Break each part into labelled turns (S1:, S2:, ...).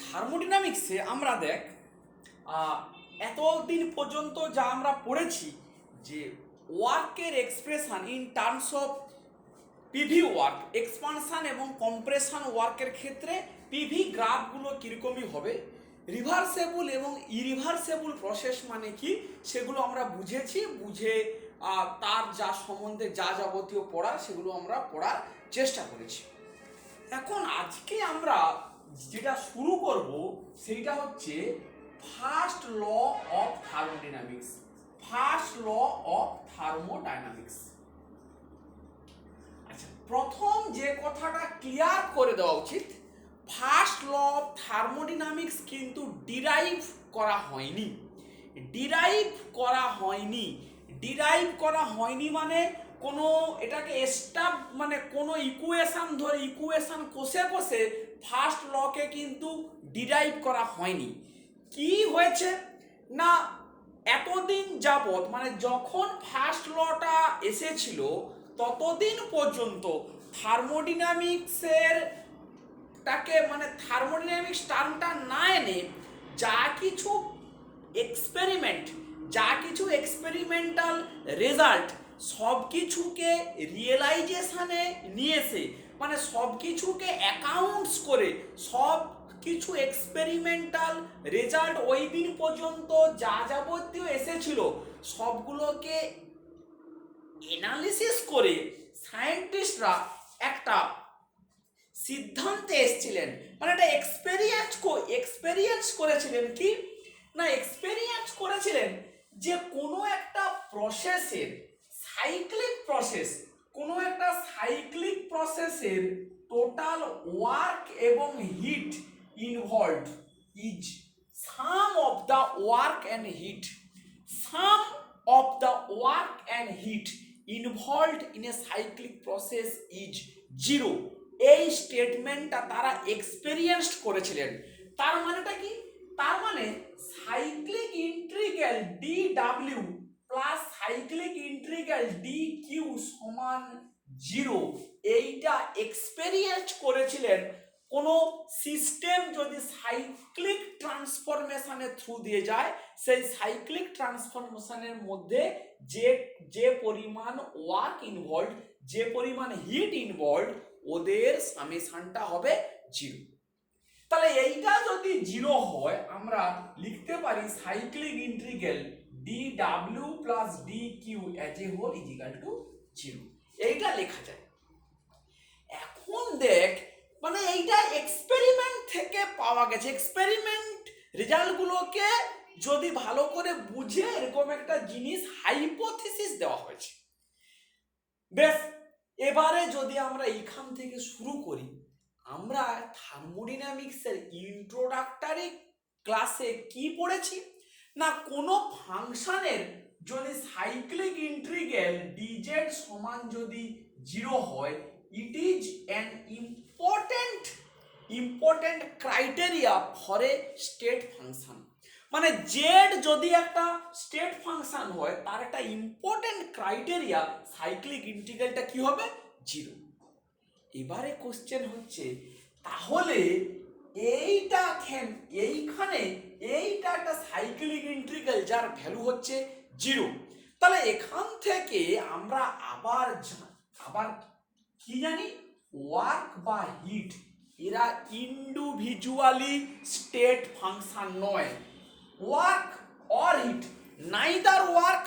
S1: থার্মোডিনামিক্সে আমরা দেখ এতদিন পর্যন্ত যা আমরা পড়েছি যে ওয়ার্কের expression in terms of PV work, expansion এবং কম্প্রেশন ওয়ার্কের ক্ষেত্রে পিভি গ্রাফগুলো কীরকমই হবে, রিভার্সেবল এবং ইরিভার্সেবল প্রসেস মানে কি সেগুলো আমরা বুঝেছি। বুঝে তার যা সম্বন্ধে যা যাবতীয় পড়া সেগুলো আমরা পড়ার চেষ্টা করেছি। এখন আজকে আমরা যেটা শুরু করব সেইটা হচ্ছে first law of thermodynamics. First law of thermodynamics. আচ্ছা, প্রথম যে কথাটা ক্লিয়ার করে দেওয়া উচিত, ফার্স্ট ল অফ থার্মোডাইনামিক্স কিন্তু ডিরাইভ করা হয়নি। ডিরাইভ করা হয়নি ডিরাইভ করা হয়নি মানে কোনো এটাকে স্টাফ মানে কোনো ইকুয়েশন ধরে ইকুয়েশন কষে কষে ফার্স্ট লকে কিন্তু ডিরাইভ করা হয়নি। কি হয়েছে না, এতদিন যাবৎ মানে যখন ফার্স্ট লটা এসেছিল ততদিন পর্যন্ত থার্মোডাইনামিক্সের টাকে মানে থার্মোডাইনামিক্স টার্মটা না এনে যা কিছু এক্সপেরিমেন্ট, যা কিছু এক্সপেরিমেন্টাল রেজাল্ট সব কিছুকে রিয়েলাইজেশনে নিয়ে এসে মানে সব কিছুকে অ্যাকাউন্টস করে সব কিছু এক্সপেরিমেন্টাল রেজাল্ট ওই দিন পর্যন্ত যা যাবতীয় এসেছিল সবগুলোকে অ্যানালিসিস করে সায়েন্টিস্টরা একটা সিদ্ধান্তে এসেছিলেন, মানে একটা এক্সপেরিয়েন্স করেছিলেন। কি না, এক্সপেরিয়েন্স করেছিলেন যে কোনো একটা প্রসেসের কোনো একটা সাইক্লিক প্রসেসের টোটাল ওয়ার্ক এবং heat involved is sum of the work and heat involved in a cyclic process is zero. এই স্টেটমেন্টটা তারা এক্সপেরিয়েন্সড করেছিলেন। তার মানেটা কি? তার মানে cyclic integral D W plus cyclic integral D Q সমান জিরো, এইটা এক্সপেরিয়েন্স করেছিলেন। কোনো সিস্টেম যদি সাইক্লিক ট্রান্সফরমেশনের থ্রু দিয়ে যায়, সেই সাইক্লিক ট্রান্সফরমেশনের মধ্যে যে পরিমাণ ওয়ার্ক ইনভলভ, যে পরিমাণ হিট ইনভলভ, ওদের সামেশনটা হবে জিরো। তাহলে এইটা যদি জিরো হয় আমরা লিখতে পারি cyclic integral D W plus D Q as a whole is equal to zero, এইটা লেখা যায়। এখন দেখ, মানে এইটা এক্সপেরিমেন্ট থেকে পাওয়া গেছে। এক্সপেরিমেন্ট রেজাল্টগুলোকে যদি ভালো করে বুঝে এরকম একটা জিনিস হাইপোথিসিস দেওয়া হয়েছে। বেশ, এবারে যদি আমরা এইখান থেকে শুরু করি, আমরা থার্মোডাইনামিক্সের ইন্ট্রোডাক্টরি ক্লাসে কি পড়েছি না, কোনো ফাংশনের যদি সাইক্লিক ইন্টিগ্রাল ডিজেড সমান যদি জিরো হয়, it is an important criteria for a state function. মানে জেড যদি একটা স্টেট ফাংশন হয় তার একটা ইম্পর্টেন্ট ক্রাইটেরিয়া সাইক্লিক ইন্টিগ্রালটা কি হবে? জিরো। এবারে কোশ্চেন হচ্ছে, তাহলে এইখানে এইটা একটা সাইক্লিক ইন্টিগ্রাল যার ভ্যালু হচ্ছে জিরো। তাহলে এখান থেকে আমরা আবার কি জানি, ওয়ার্ক বা হিট এরা ইন্ডিভিজুয়ালি স্টেট ফাংশন নয়। Work or heat, neither work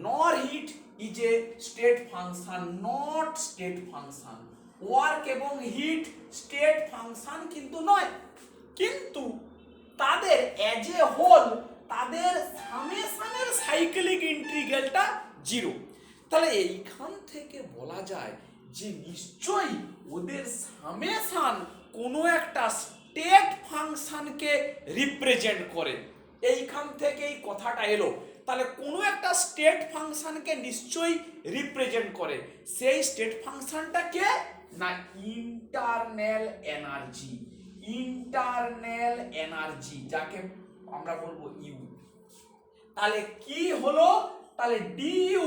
S1: nor heat is a state function, not state function. Work এবং হিট স্টেট ফাংশন কিন্তু নয়, কিন্তু তাদের অ্যাজ এ হোল তাদের সামেশনের সাইক্লিক ইন্টিগ্রালটা জিরো। তাহলে এইখান থেকে বলা যায় যে নিশ্চয়ই ওদের সামেশন কোনো একটা স্টেট ফাংশনকে রিপ্রেজেন্ট করে। এইখান থেকে এই কথাটা এলো। তাহলে কোনো একটা স্টেট ফাংশনকে নিশ্চয়ই রিপ্রেজেন্ট করে। সেই স্টেট ফাংশনটা কে না, ইন্টারনাল এনার্জি, যাকে আমরা বলবো ইউ। তাহলে কি হলো, তাহলে dU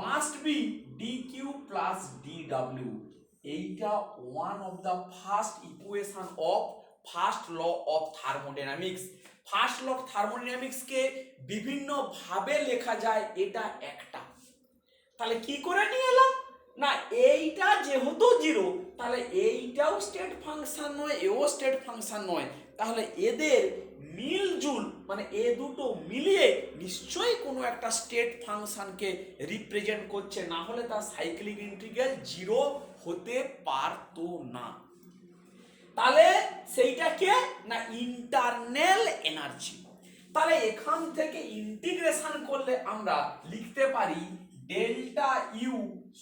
S1: must be d Q plus D W. এইটা one of the first equation of first law of thermodynamics. First law of থার্মোডাইনামিক্সকে বিভিন্ন ভাবে লেখা যায়, এটা একটা। তাহলে কি করে নিয়ে এলাম না, এইটা যেহেতু জিরো তাহলে এইটাও স্টেট ফাংশন নয়, এও স্টেট ফাংশন নয়, তাহলে এদের মিলজুল মানে এ দুটো মিলিয়ে নিশ্চয়ই কোনো একটা স্টেট ফাংশনকে রিপ্রেজেন্ট করছে, না হলে তার সাইক্লিক ইন্টিগ্রাল জিরো হতে পারতো না। তাহলে সেইটাকে না ইন্টারনাল এনার্জি। তাহলে এখান থেকে ইন্টিগ্রেশন করলে আমরা লিখতে পারি ডেল্টা ইউ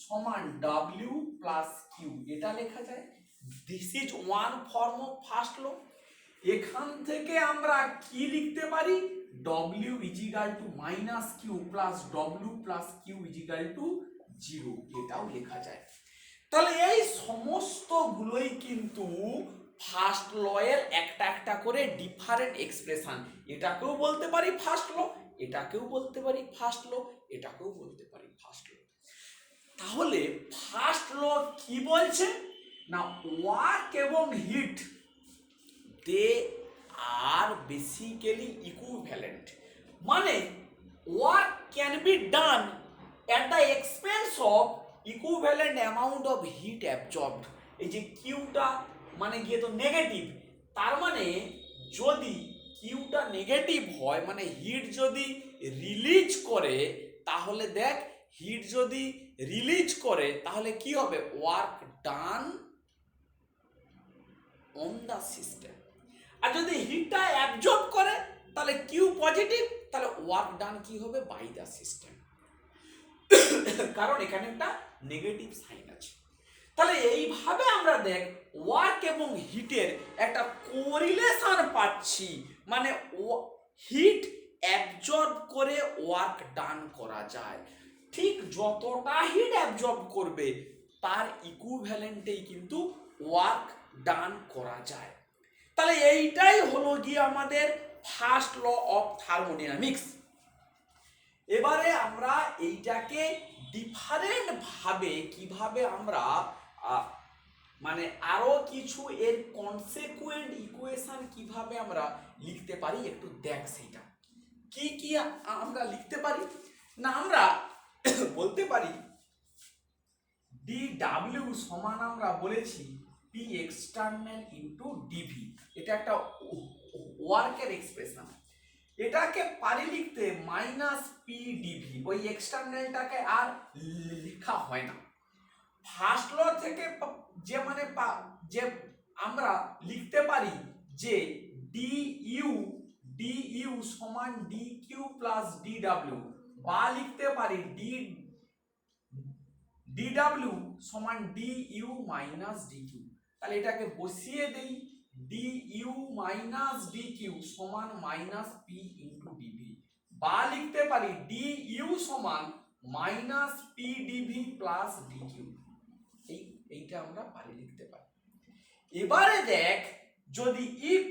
S1: সমান ডব্লিউ প্লাস কিউ, এটা লেখা যায়। This is one form of first law. এখান থেকে আমরা কি লিখতে পারি, W is equal to minus Q plus W plus Q is equal to zero, এটাও লেখা যায়। তাহলে এই সমস্ত গুলোই কিন্তু ফার্স্ট ল এর একটা একটা করে ডিফারেন্ট এক্সপ্রেশন। এটাকেও বলতে পারি ফার্স্ট ল, এটাকেও বলতে পারি ফার্স্ট ল, এটাকেও বলতে পারি ফার্স্ট ল। তাহলে ফার্স্ট ল কি বলছে না, ওয়ার্ক এবং হিট দে আর বেসিক্যালি ইকুইভ্যালেন্ট, মানে work can be done at the expense of equivalent amount of heat absorbed। এই যে কিউটা মানে গিয়ে তো নেগেটিভ, তার মানে যদি কিউটা নেগেটিভ হয় মানে হিট যদি রিলিজ করে, তাহলে দেখ হিট যদি রিলিজ করে তাহলে কি হবে, work done on the system. আর যদি হিটটা অ্যাবজর্ব করে তাহলে কিউ পজিটিভ, তাহলে ওয়ার্ক ডান কি হবে, বাই দা সিস্টেম, কারণ এখানে একটা নেগেটিভ সাইন আছে। তাহলে এইভাবে আমরা দেখ ওয়ার্ক এবং হিটের একটা কোরিলেশন পাচ্ছি, মানে হিট অ্যাবজর্ব করে ওয়ার্ক ডান করা যায়। ঠিক যতটা হিট অ্যাবজর্ব করবে তার ইকুইভ্যালেন্টেই কিন্তু ওয়ার্ক ডান করা যায়। তাহলে এইটাই হলো গিয়ে আমাদের ফার্স্ট ল অফ থার্মোডাইনামিক্স। এবারে আমরা এইটাকে ডিফারেন্ট ভাবে কিভাবে আমরা মানে আরো কিছু এর কনসিকুয়েন্ট ইকুয়েশন কিভাবে আমরা লিখতে পারি একটু দেখ। সেটা কি কি আমরা লিখতে পারি না, আমরা বলতে পারি ডি ডাব্লিউ সমান আমরা বলেছি পি এক্সটার্নাল ইনটু ডিভি, এটা একটা ওয়ার্কের এক্সপ্রেশন। এটাকে পারি লিখতে মাইনাস পি ডিভি, ওই এক্সটার্নালটাকে আর লেখা হয় না। ফার্স্ট ল থেকে যে মানে যে আমরা লিখতে পারি যে ডি ইউ সমান D Q plus D W, বা লিখতে পারি ডি ডাব্লিউ সমান D U minus D Q. তাহলে এটাকে বসিয়ে দেই, D U minus D Q সমান মাইনাস পি ইন্টু ডিভি, বা লিখতে পারি ডি ইউ সমান minus P DV plus D Q. এইটা আমরা পারি লিখতে পারি। এবারে দেখ যদি if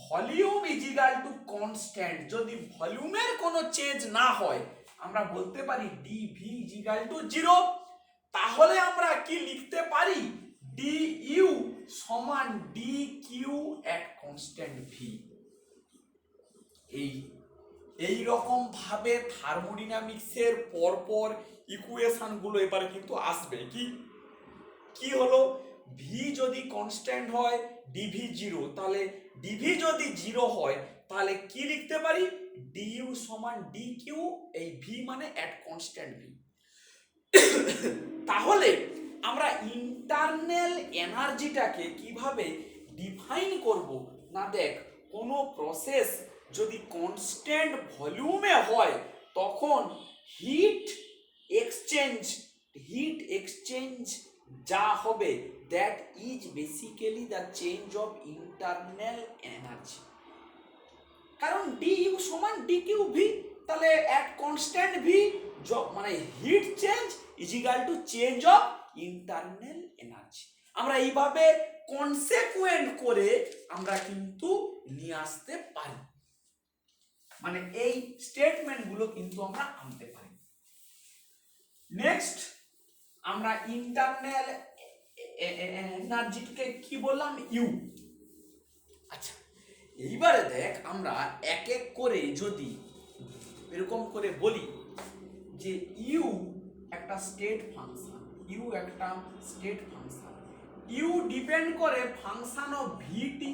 S1: volume is equal to constant, যদি ভলিউমের কোনো চেঞ্জ না হয় আমরা বলতে পারি DV is equal to zero, তাহলে আমরা কি লিখতে পারি, ডি ইউ সমান D Q at constant V. এই রকম ভাবে থার্মোডাইনামিক্সের পরপর ইকুয়েশন গুলো এবারে কিন্তু আসবে। কি হলো, ভি যদি কনস্ট্যান্ট হয় ডিভি জিরো, তাহলে ডিভি যদি জিরো হয় তাহলে কি লিখতে পারি, ডি ইউ সমান ডি কিউ, এই ভি মানে এট কনস্ট্যান্ট ভি। তাহলে আমরা ইন্টারনাল এনার্জিটাকে কিভাবে ডিফাইন করব না, দেখ কোনো প্রসেস যদি কনস্ট্যান্ট ভলিউমে হয় তখন হিট এক্সচেঞ্জ যা হবে that is basically the change of internal energy. কারণ ডি ইউ সমান ডি কিউ ভি, তাহলে এট কনস্ট্যান্ট ভি মানে heat change is equal to change of internal energy. আমরা এইভাবে কনসিকুয়েন্ট করে আমরা কিন্তু নিয়ে আসতে পারি, মানে এই স্টেটমেন্ট গুলো কিন্তু আমরা আনতে পারি। নেক্সট আমরা ইন্টারনাল এনার্জিকে কি বললাম, ইউ। এইবারে দেখ আমরা এক এক করে যদি এরকম করে বলি যে ইউ একটা স্টেট ফাংশন, ইউ একটা স্টেট ফাংশন, ইউ ডিপেন্ড করে function of VT,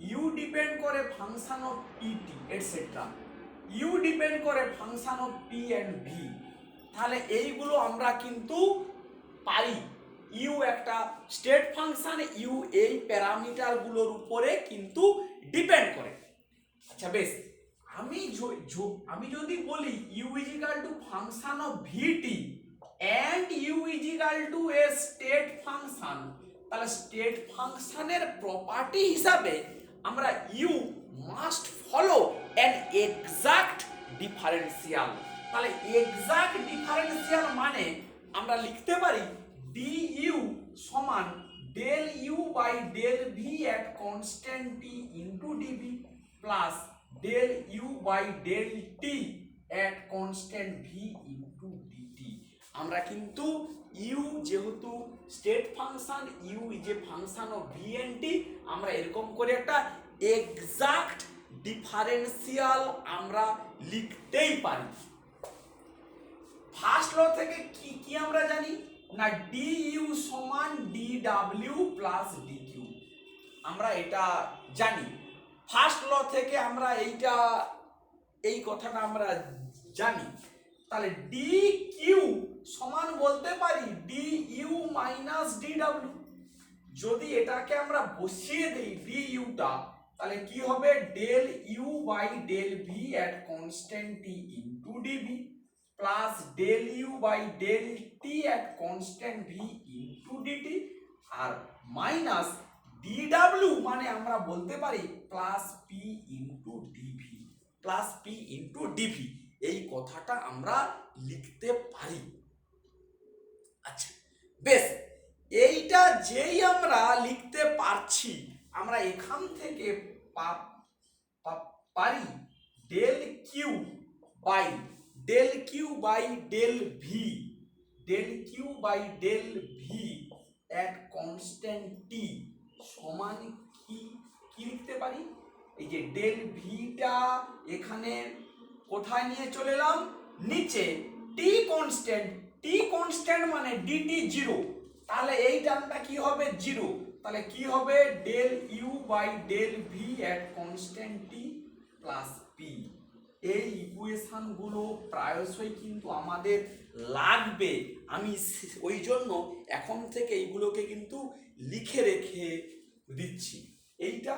S1: U depend করে function of PT etcetera, U depend করে function of P and V. তাহলে এইগুলো আমরা কিন্তু পারি। ইউ একটা স্টেট ফাংশন, ইউ এই প্যারামিটারগুলোর উপরে কিন্তু ডিপেন্ড করে। আচ্ছা বেশ, আমি যদি বলি U is equal to function of VT and U is equal to a state function, তাহলে স্টেট ফাংশনের প্রপার্টি হিসাবে আমরা U must follow an exact differential. তাহলে এক্সাক্ট ডিফারেন্সিয়াল মানে আমরা লিখতে পারি ডি ইউ সমান del U by del V at constant T into DV plus del U by del T at constant V into DT. আমরা কিন্তু U যেহেতু state function, U is a function of V and T, আমরা এরকম করে একটা exact differential আমরা লিখতেই পারি। ফার্স্ট ল থেকে কি কি আমরা জানি না, ডি ইউ সমান D W plus D Q, আমরা এটা জানি। ফার্স্ট ল থেকে আমরা এই কথাটা আমরা জানি। তাহলে ডি কিউ সমান বলতে পারি D U minus D W. যদি এটাকে আমরা বসিয়ে দিই ডি ইউটা, তাহলে কি হবে del U by del V at constant T into DV plus del U by del T at constant V into D T আর মাইনাস ডি ডাব্লিউ মানে আমরা বলতে পারি plus P into DV, plus P into D V. এই কথাটা আমরা লিখতে পারি। আচ্ছা বেশ, এইটা যেই আমরা লিখতে পারছি, আমরা এখান থেকে পারি del Q by del Q by del V, del Q by del V at constant T সমান কি কি লিখতে পারি, এই যে ডেল ভিটা এখানে কোথায় নিয়ে চলে এলাম নিচে, টি কনস্ট্যান্ট, টি কনস্ট্যান্ট মানে ডিটি জিরো, তাহলে এই টার্মটা কি হবে জিরো, তাহলে কি হবে del U by del V at constant T plus P. এই ইকুয়েশন গুলো প্রায়শই কিন্তু আমাদের লাগবে, আমি ওই জন্য এখন থেকে এইগুলোকে কিন্তু লিখে রেখে দিচ্ছি। এইটা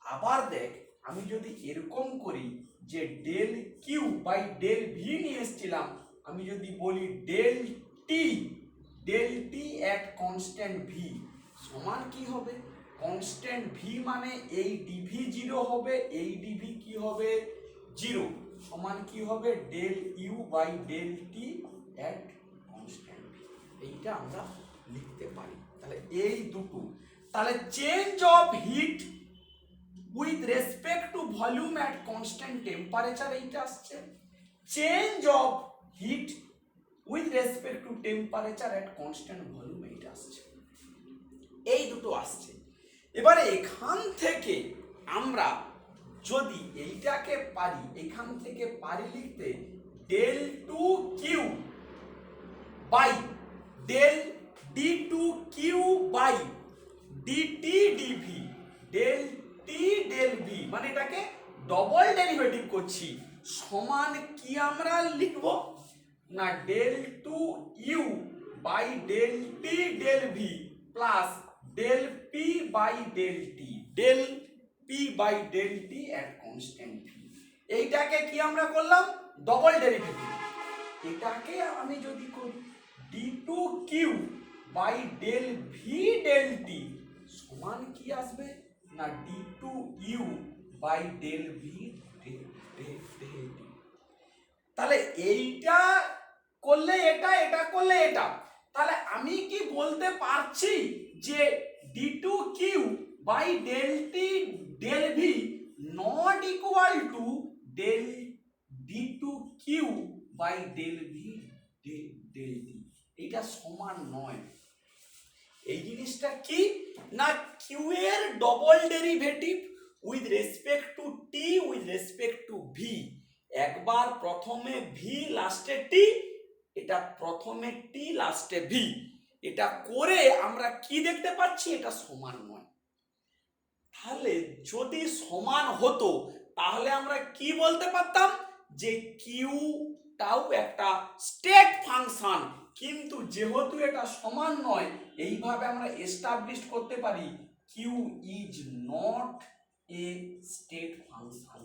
S1: আবার দেখ, আমি যদি এরকম করি যে del Q by del V নিয়ে এসেছিলাম, আমি যদি বলি del T at constant V সমান কি হবে, কনস্ট্যান্ট ভি মানে এই ডিভি জিরো হবে, এই ডিভি কি হবে জিরো, সমান কি হবে del U by del T at constant V. এইটা আমরা লিখতে পারি। তাহলে এই দুটো, তাহলে change of heat with respect to volume at constant temperature এইটা আসছে, change of heat with respect to temperature at constant volume এইটা আসছে, এই দুটো আসছে। এবারে এখান থেকে আমরা যদি এইটাকে পারি, এখান থেকে পারি লিখতে del two Q by del D two Q by D T D V del T del V, মানে এটাকে ডবল ডেরিভেটিভ করছি, সমান কি আমরা লিখব না del two U by del T del V plus del P by del T, del P by del T at constant V. এইটাকে কি আমরা করলাম ডবল ডেরিভেটিভ, এটাকে আমি যদি করি D two Q by del V del T সমান কি আসবে না D two U by del V del T. তাহলে এইটা করলে এটা, এটা করলে এটা, তাহলে আমি কি বলতে পারছি যে D two Q by del T del V not equal to del D two Q by del V del T, এটা সমান নয়। এই জিনিসটা কি না কিউ এর double derivative with respect to T with respect to V. একবার প্রথমে ভি লাস্টে টি, এটা প্রথমে টি লাস্টে ভি, এটা করে আমরা কি দেখতে পাচ্ছি, এটা সমান নয়। তাহলে যদি সমান হতো তাহলে আমরা কি বলতে পারতাম যে কিউটাও একটা স্টেট ফাংশন, কিন্তু যেহেতু এটা সমান নয়, এইভাবে আমরা এস্টাবলিশ করতে পারি Q is not a state function.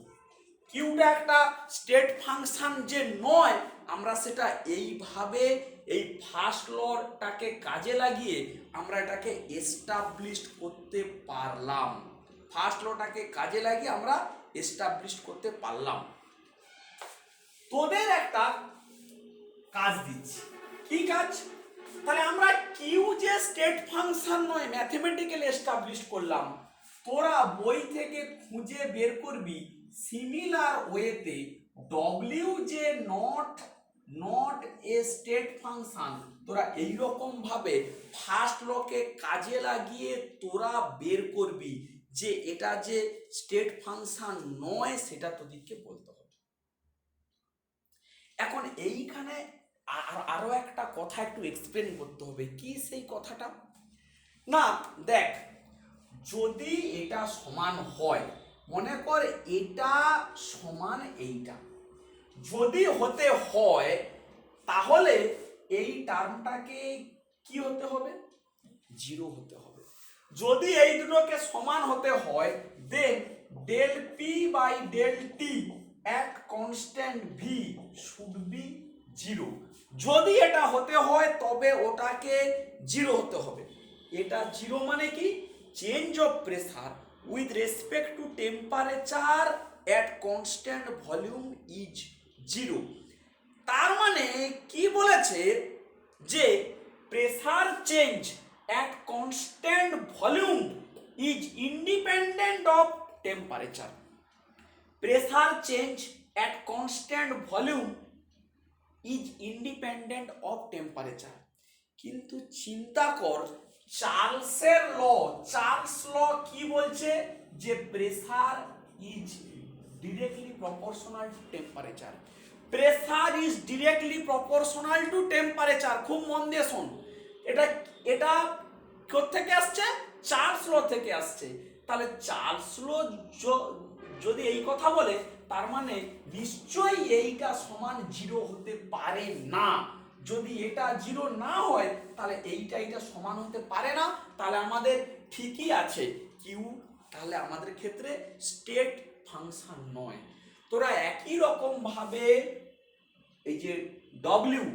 S1: কিউটা একটা স্টেট ফাংশন যে নয়, আমরা সেটা এইভাবে এই ফার্স্ট লটাকে কাজে লাগিয়ে আমরা এটাকে এস্টাবলিশ করতে পারলাম। ফার্স্ট লটাকে কাজে লাগিয়ে আমরা এস্টাবলিশ করতে পারলাম। তোদের একটা কাজ দিচ্ছি, কি কাজ? তাহলে আমরা কিউ যে স্টেট ফাংশন নয় ম্যাথমেটিক্যালি এস্টাবলিশ করলাম, তোরা বই থেকে খুঁজে বের করবি সিমিলার ওয়েতে ডব্লিউ যে নট এ স্টেট ফাংশন, তোরা এইরকম ভাবে ফার্স্ট লকে কাজে লাগিয়ে তোরা বের করবি যে এটা যে স্টেট ফাংশন নয়, সেটা তোদেরকে বলতে হবে। এখন এইখানে আরো একটা কথা একটু এক্সপ্লেন করতে হবে। কি সেই কথাটা? না দেখ, যদি এটা সমান হয়, মনে কর এটা সমান এইটা, যদি হতে হয় তাহলে এই টার্মটাকে কি হতে হবে, জিরো হতে হবে। যদি এই দুটোকে সমান হতে হয়, then del P by del T at constant v should be 0। যদি এটা হতে হয় তবে ওটাকে 0 হতে হবে। এটা 0 মানে কি, change of pressure with respect to temperature at constant volume is 0। তার মানে কি বলেছে যে pressure change at constant volume is independent of temperature. Pressure change at constant volume is independent of temperature. কিন্তু চিন্তা কর চার্লসের ল, চার্লস ল কি বলছে যে pressure is directly proportional to temperature. Pressure is directly proportional to temperature. খুব মন দিয়ে শোন, এটা কোত্থেকে আসছে, চার্লস ল থেকে আসছে। তাহলে চার্লস ল যদি এই কথা বলে, তার মানে নিশ্চয়ই এইটা সমান 0 হতে পারে না। যদি এটা 0 না হয় তাহলে এইটা সমান হতে পারে না। তাহলে আমাদের ঠিকই আছে কিউ, তাহলে আমাদের ক্ষেত্রে স্টেট ফাংশন নয়। তোরা একই রকম ভাবে এই যে ডব্লিউ,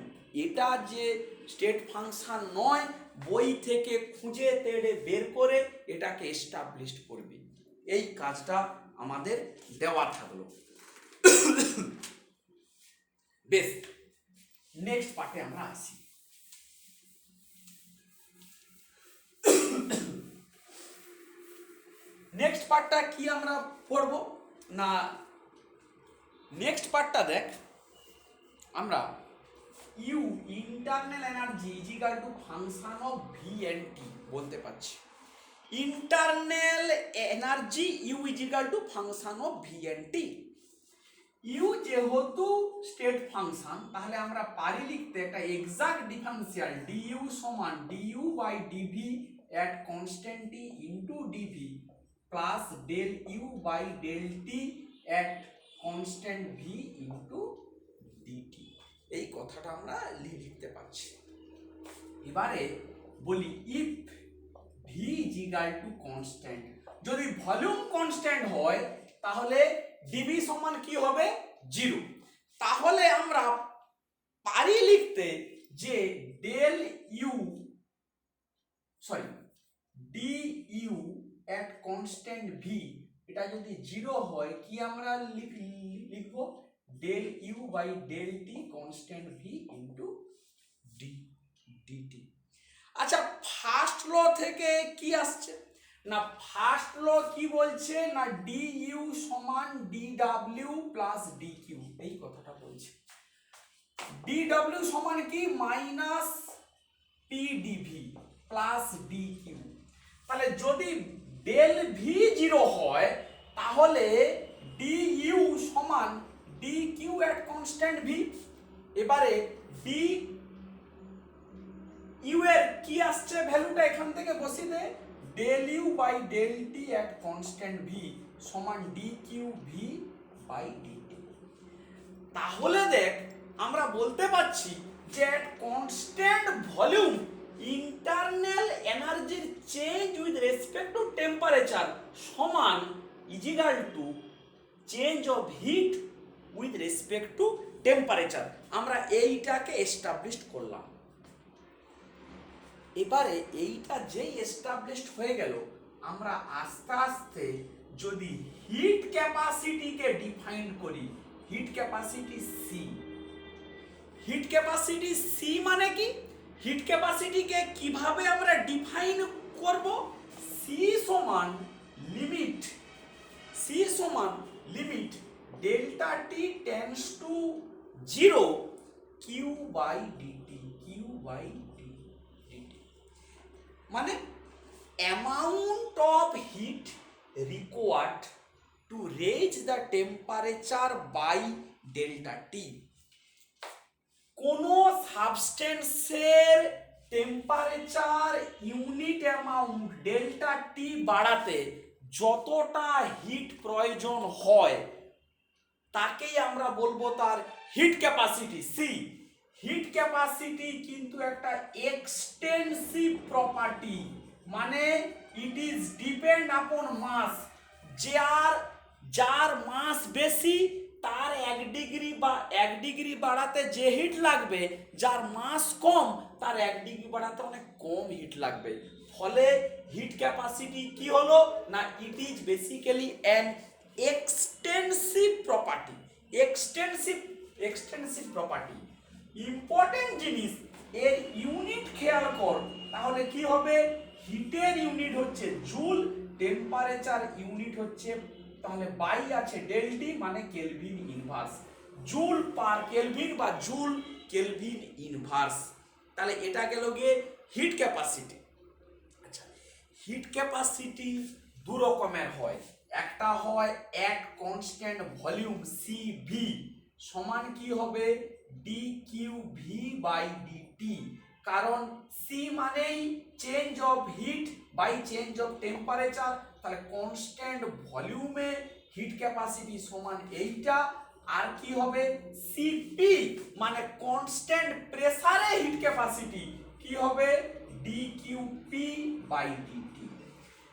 S1: এটা যে স্টেট ফাংশন নয়, বই থেকে খুঁজে তেড়ে বের করে এটাকে এস্টাবলিশ করবি। এই কাজটা আমাদের দেওয়া থাকলো। বেশ, নেক্সট পার্টে আমরা আসি। নেক্সট পার্টটা কি আমরা পড়ব না, নেক্সট পার্টটা দেখ, আমরা U internal energy is equal to function of V and T বলতে পারছি। Internal energy U is equal to function of V and T. U যেহেতু স্টেট ফাংশন, তাহলে আমরা পারি লিখতে একটা এক্সাক্ট ডিফারেন্সিয়াল ডিইউ সমান dU by dV at constant T into dV plus del U by del T at constant V into dT. এই কথাটা আমরা লিখতে পারছি। এবারে বলি if V is equal to constant, যদি ভলিউম কনস্ট্যান্ট হয় তাহলে ডিভি সমান কি হবে, 0। তাহলে আমরা পারি লিখতে যে del U D U at constant V, এটা যদি 0 হয় কি আমরা লিখব, del U by del T constant V into D T. আচ্ছা, ফার্স্ট ল থেকে কি আসছে না, ফার্স্ট ল কি বলছে না ডি ইউ সমান D W plus D Q, এই কথাটা বলছে। ডি ডাব্লিউ সমান কি minus P DV plus D Q. তাহলে যদি ডেল ভি 0 হয় তাহলে ডি ইউ সমান D Q at constant V. এবারে ডি ইউ এর কি আসছে ভ্যালুটা এখান থেকে বসিয়ে দে, del U by del T at constant V সমান D Q V by d T. তাহলে দেখ আমরা বলতে পারছি যে অ্যাট কনস্ট্যান্ট ভলিউম ইন্টারনাল এনার্জির change with respect to temperature সমান equal to change of heat with respect to temperature. আমরা এইটাকে এস্টাবলিশ করলাম। এবারে এইটা যেই এস্টাবলিশড হয়ে গেল, আমরা আস্তে আস্তে যদি হিট ক্যাপাসিটিকে ডিফাইন করি, heat capacity C. Heat capacity C মানে কি? হিট ক্যাপাসিটিকে কিভাবে আমরা ডিফাইন করব? সি সমান লিমিট, সি সমান limit delta T tends to 0 Q by dT, Q by dT মানে amount of heat required to raise the temperature by delta T. কোনো সাবস্টেন্সের temperature unit amount delta T বাড়াতে যতটা heat প্রয়োজন হয় তাকেই আমরা বলবো তার heat capacity C. Heat capacity কিন্তু একটা এক্সটেন্সিভ প্রপার্টি, মানে ইট ইজ ডিপেন্ড আপন মাস। যার মাস বেশি তার 1 ডিগ্রি বাড়াতে যে হিট লাগবে, যার মাস কম তার 1 ডিগ্রি বাড়াতে অনেক কম হিট লাগবে। ফলে হিট ক্যাপাসিটি কি হলো না, it is basically an extensive property. Extensive property important জিনিস, এর ইউনিট খেয়াল কর, তাহলে কি হবে? হিটের ইউনিট হচ্ছে জুল, টেম্পারেচার ইউনিট হচ্ছে, তাহলে বাই আছে ডেল টি মানে kelvin inverse, joule per kelvin বা জুল কেলভিন ইনভার্স। তাহলে এটা গেল গিয়ে হিট ক্যাপাসিটি। আচ্ছা, হিট ক্যাপাসিটি দু রকমের হয়। একটা হয় এক কনস্ট্যান্ট ভলিউম সি ভি সমান কি হবে D Q V by D T, কারণ সি মানেই change of heat by change of temperature. তাহলে কনস্ট্যান্ট ভলিউমে হিট ক্যাপাসিটি সমান এইটা। আর কি হবে সিপি মানে কনস্ট্যান্ট প্রেসারে হিট ক্যাপাসিটি কি হবে D Q P by D T.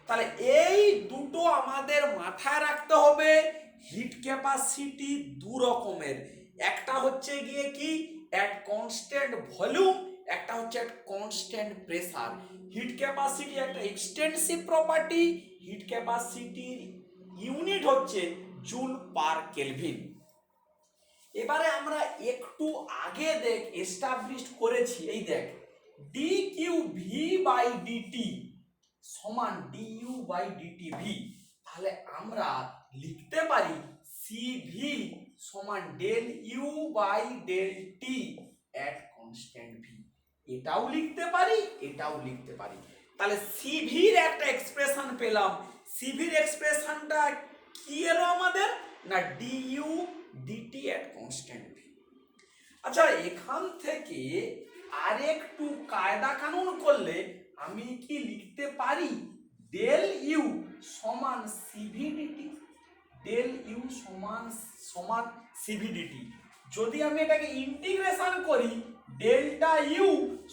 S1: তাহলে এই দুটো আমাদের মাথায় রাখতে হবে। হিট ক্যাপাসিটি দু রকমের, একটা হচ্ছে গিয়ে কি এট কনস্ট্যান্ট ভলিউম, একটা হচ্ছে at constant pressure. Heat capacity একটা এক্সটেন্সিভ প্রপার্টি, হিট ক্যাপাসিটির ইউনিট হচ্ছে জুল পার কেলভিন। এবারে আমরা একটু আগে দেখ এস্টাবলিশড করেছি, এই দেখ d Q V by dT সমান D U by dT V. তাহলে আমরা লিখতে পারি সি ভি সমান del U by del T at constant V. এটাও লিখতে পারি, এটাও লিখতে পারি। তাহলে সিভির একটা এক্সপ্রেশন পেলাম। সিভির এক্সপ্রেশনটা কি এলো আমাদের না D U D T at constant V. আচ্ছা, এখান থেকে আরেকটু কায়দা কানুন করলে আমি কি লিখতে পারি ডেল ইউ সমান সিভিডিটি, ডেল ইউ সমান সিভিডিটি। যদি আমি এটাকে ইন্টিগ্রেশন করি ডেল্টা ইউ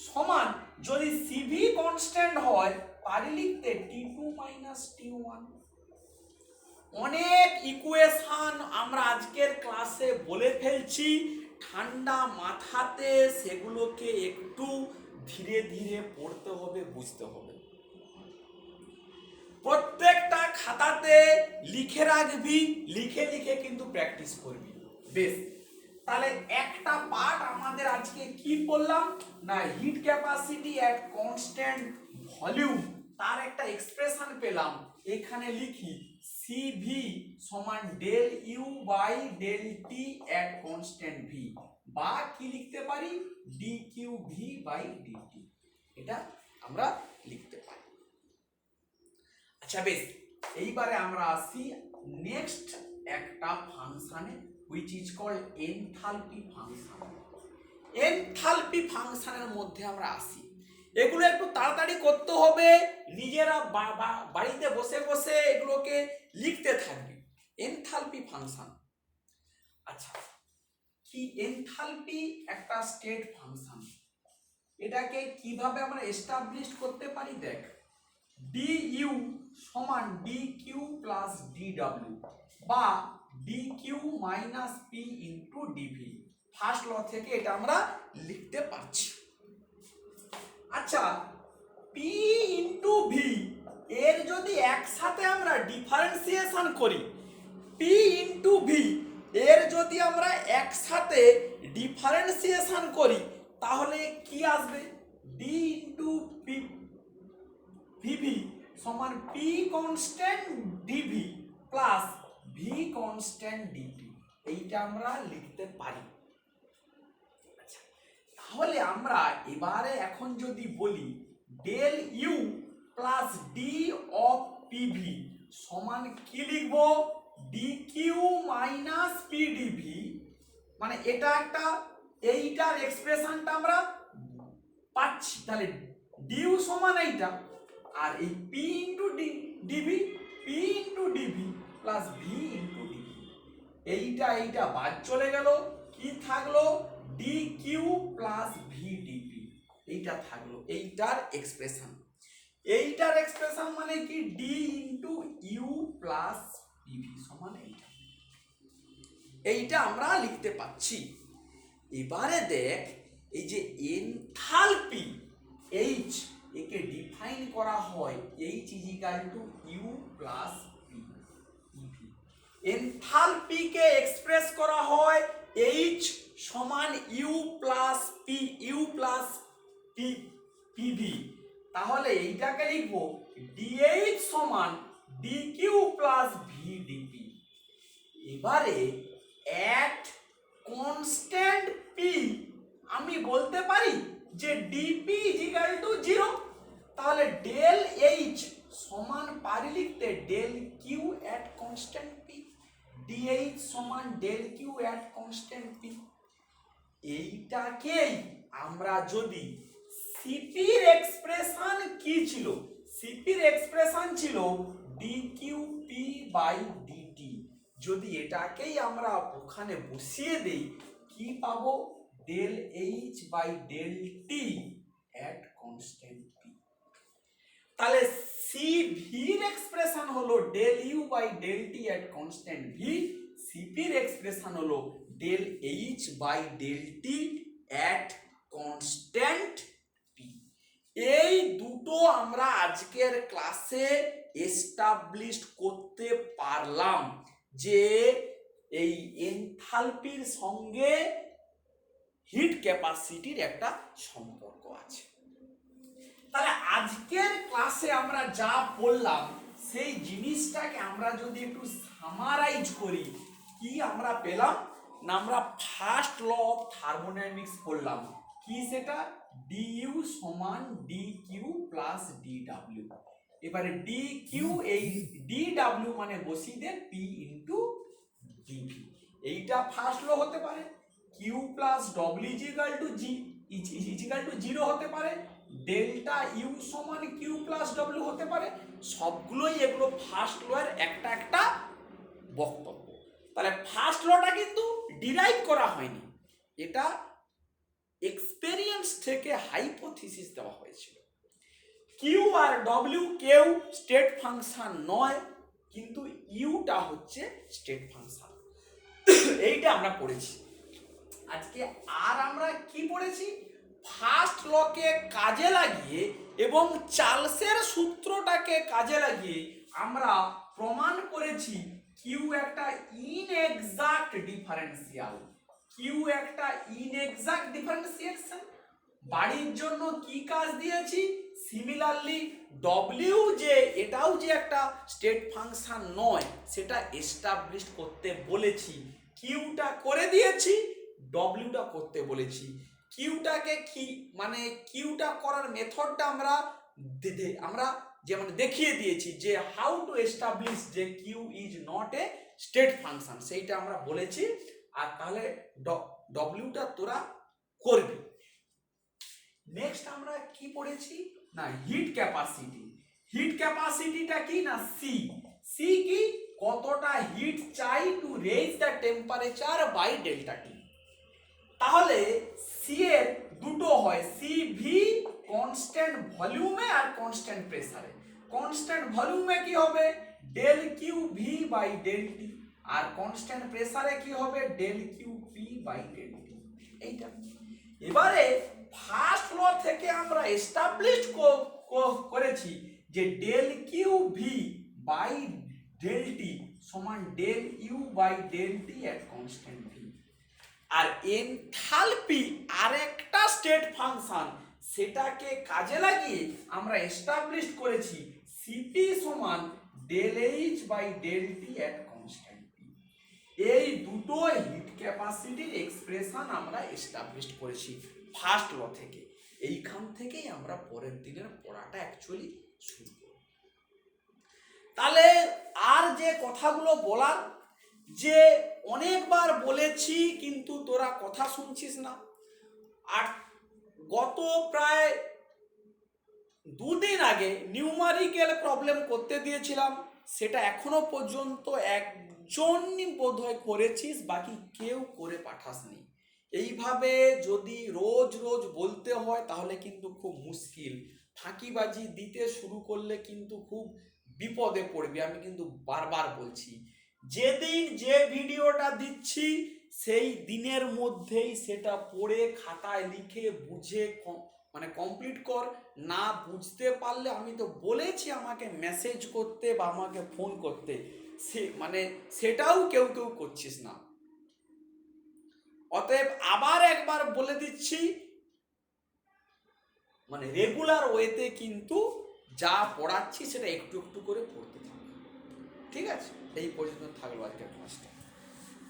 S1: সমান, যদি সিভি কনস্ট্যান্ট হয় পারি লিখতে টি2 মাইনাস টি1। অনেক ইকুয়েশন আমরা আজকের ক্লাসে বলে ফেলছি, ঠান্ডা মাথাতে সেগুলোকে একটু ধীরে ধীরে পড়তে হবে, বুঝতে হবে। প্রত্যেকটা খাতাতে লিখে রাখবি, লিখে লিখে কিন্তু প্র্যাকটিস করবি। বেশ, তাহলে একটা পার্ট আমাদের আজকে কি বললাম না heat capacity at constant volume, তার একটা এক্সপ্রেশন পেলাম। এখানে লিখি সিভি সমান del U by del T at constant V, বা কি লিখতে পারি D Q V by D T, এটা আমরা লিখতে পারি। আচ্ছা বেশ, এইবারে আমরা আসি নেক্সট একটা ফাংশনে which is called enthalpy function. Enthalpy ফাংশনের মধ্যে আমরা আসি, এগুলো একটু তাড়াতাড়ি করতে হবে, নিজেরা বাড়িতে বসে বসে এগুলোকে লিখতে থাকবে। এনথালপি ফাংশন, আচ্ছা কি এনথালপি একটা স্টেট ফাংশন, এটাকে কিভাবে আমরা এস্টাবলিশ করতে পারি দেখ, du সমান dq প্লাস dw বা dq minus p into dv, first law থেকে এটা আমরা লিখতে পারছি। আচ্ছা p ইন্টু v এর যদি একসাথে আমরা ডিফারেন্সিয়েশন করি, p ইন্টু v এর যদি আমরা একসাথে ডিফারেন্সিয়েশন করি তাহলে কি আসবে, d ইন্টু vv সমান p constant dv plus v constant dt, এইটা আমরা লিখতে পারি। আচ্ছা তাহলে আমরা এবারে এখন যদি বলি del U plus D of pv সমান কি লিখবো, dq মাইনাস pdv, মানে এটা একটা, এইটার এক্সপ্রেশনটা আমরা পাচ্ছি, তাহলে ডিউ সমান এইটা, আর এই p into dv, p into dv plus v into dv, এইটা বাদ চলে গেল, কি থাকলো dq প্লাস v dv, এইটা থাকলো এইটার এক্সপ্রেশন। এইটার এক্সপ্রেশন মানে কি d into U plus pv সমান এইটা আমরা লিখতে পাচ্ছি। এবারে দেখ এই যে এনথালপি h একে ডিফাইন করা হয় h is equal two u plus p, enthalpy K express করা হয় h সমান u প্লাস pv, তাহলে এইটাকে লিখবো dh সমান dq প্লাস v dp। এবারে এট কনস্ট্যান্ট p আমি বলতে পারি যে dp ইজ ইকুয়াল টু 0, তাহলে ডেল h সমান পারি লিখতে del q at constant p, dh সমান del q at constant p। এইটাকেই আমরা যদি সিপির এক্সপ্রেশন কি ছিল, সিপির এক্সপ্রেশন ছিল dqp বাই dt, যদি এটাকেই আমরা ওখানে বসিয়ে দেই কি পাবো, del h by del t at constant p, তাহলে সিভির এক্সপ্রেশন হলো del U by del T at constant v, সিপির এক্সপ্রেশন হলো del h by del T at constant p। এই দুটো আমরা আজকের ক্লাসে এস্টাবলিশ করতে পারলাম যে এই এনথালপির সঙ্গে হিট ক্যাপাসিটির একটা সম্পর্ক আছে। তাহলে আজকের ক্লাসে আমরা যা পড়লাম সেই জিনিসটাকে আমরা যদি একটু সামারাইজ করি, কি আমরা পেলাম না, আমরা ফার্স্ট ল অফ থার্মোডাইনামিক্স পড়লাম, কি সেটা du সমান dq প্লাস dw। এবারে dq এই dw মানে বসিয়ে দে p ইন্টু dv, এইটা ফার্স্ট ল হতে পারে, q plus w is equal two g is equal two 0 হতে পারে, ডেল্টা ইউ সমান কিউ প্লাস ডব্লিউ হতে পারে, সবগুলোই এগুলো ফার্স্ট ল এর একটা একটা বক্তব্য। তাহলে ফার্স্ট লটা কিন্তু ডিরাইভ করা হয়নি, এটা এক্সপেরিয়েন্স থেকে হাইপোথিসিস দেওয়া হয়েছিল। কিউ আর ডব্লিউ কেউ স্টেট ফাংশন নয়, কিন্তু ইউটা হচ্ছে স্টেট ফাংশন, এইটা আমরা পড়েছি আজকে। আর আমরা কি পড়েছি, ফার্স্ট লকে কাজে লাগিয়ে এবং চার্লসের সূত্রটাকে কাজে লাগিয়ে আমরা প্রমাণ করেছি কিউ একটা ইনএক্সাক্ট ডিফারেন্সিয়াল, কিউ একটা ইনএক্সাক্ট ডিফারেন্সিয়েশন। বাড়ির জন্য কি কাজ দিয়েছি, সিমিলারলি ডব্লিউ যে এটাও যে একটা স্টেট ফাংশন নয় সেটা এস্টাবলিশ করতে বলেছি, কিউটা করে দিয়েছি, ডব্লিউটা করতে বলেছি। কিউটাকে কি মানে কিউটা করার মেথডটা আমরা যেমন দেখিয়ে দিয়েছি যে হাউ টু এস্টাবলিশ যে Q is not a state function, সেইটা আমরা বলেছি। আর তাহলে ডব্লিউটা তোরা করবি। নেক্সট আমরা কি পড়েছি না হিট ক্যাপাসিটি। হিট ক্যাপাসিটিটা কি না সি। সি কি কতটা হিট চাই to raise the temperature by delta T. তাহলে সি এর দুটো হয়, সি ভি কনস্ট্যান্ট ভলিউমে আর কনস্ট্যান্ট প্রেসারে। কনস্ট্যান্ট ভলিউমে কি হবে del Q V by del T, আর কনস্ট্যান্ট প্রেসারে কি হবে del Q P by del T. এইটা এবারে ফার্স্ট ল থেকে আমরা এস্টাবলিশ করেছি যে del Q V by del T সমান del U by del T at constant V. আর এনথালপি আরেকটা স্টেট ফাংশন, সেটাকে কাজে লাগিয়ে আমরা এস্টাবলিশ করেছি সিপি সমান del H by del T at constant P. এই দুটো হিট ক্যাপাসিটির এক্সপ্রেশন আমরা এস্টাবলিশ করেছি ফার্স্ট ল থেকে। এইখান থেকেই আমরা পরের দিনের পড়াটা অ্যাকচুয়ালি শুরু করব। তাহলে আর যে কথাগুলো বলার, যে অনেকবার বলেছি কিন্তু তোরা কথা শুনছিস না। আর গত প্রায় দুদিন আগে নিউমারিক্যাল প্রবলেম করতে দিয়েছিলাম, সেটা এখনো পর্যন্ত একজনই বোধহয় করেছিস, বাকি কেউ করে পাঠাসনি। এইভাবে যদি রোজ রোজ বলতে হয় তাহলে কিন্তু খুব মুশকিল। ফাঁকিবাজি দিতে শুরু করলে কিন্তু খুব বিপদে পড়বি, আমি কিন্তু বারবার বলছি। যেদিন যে ভিডিওটা দিচ্ছি সেই দিনের মধ্যেই সেটা পড়ে খাতায় লিখে বুঝে মানে কমপ্লিট কর। না বুঝতে পারলে আমি তো বলেছি আমাকে মেসেজ করতে বা আমাকে ফোন করতে, সে মানে সেটাও কেউ কেউ করছিস না। অতএব আবার একবার বলে দিচ্ছি, মানে রেগুলার ওয়েতে কিন্তু যা পড়াচ্ছি সেটা একটু একটু করে পড়তে থাকবে। ঠিক আছে, এই পর্যন্ত থাকলো আজকের ক্লাসটা।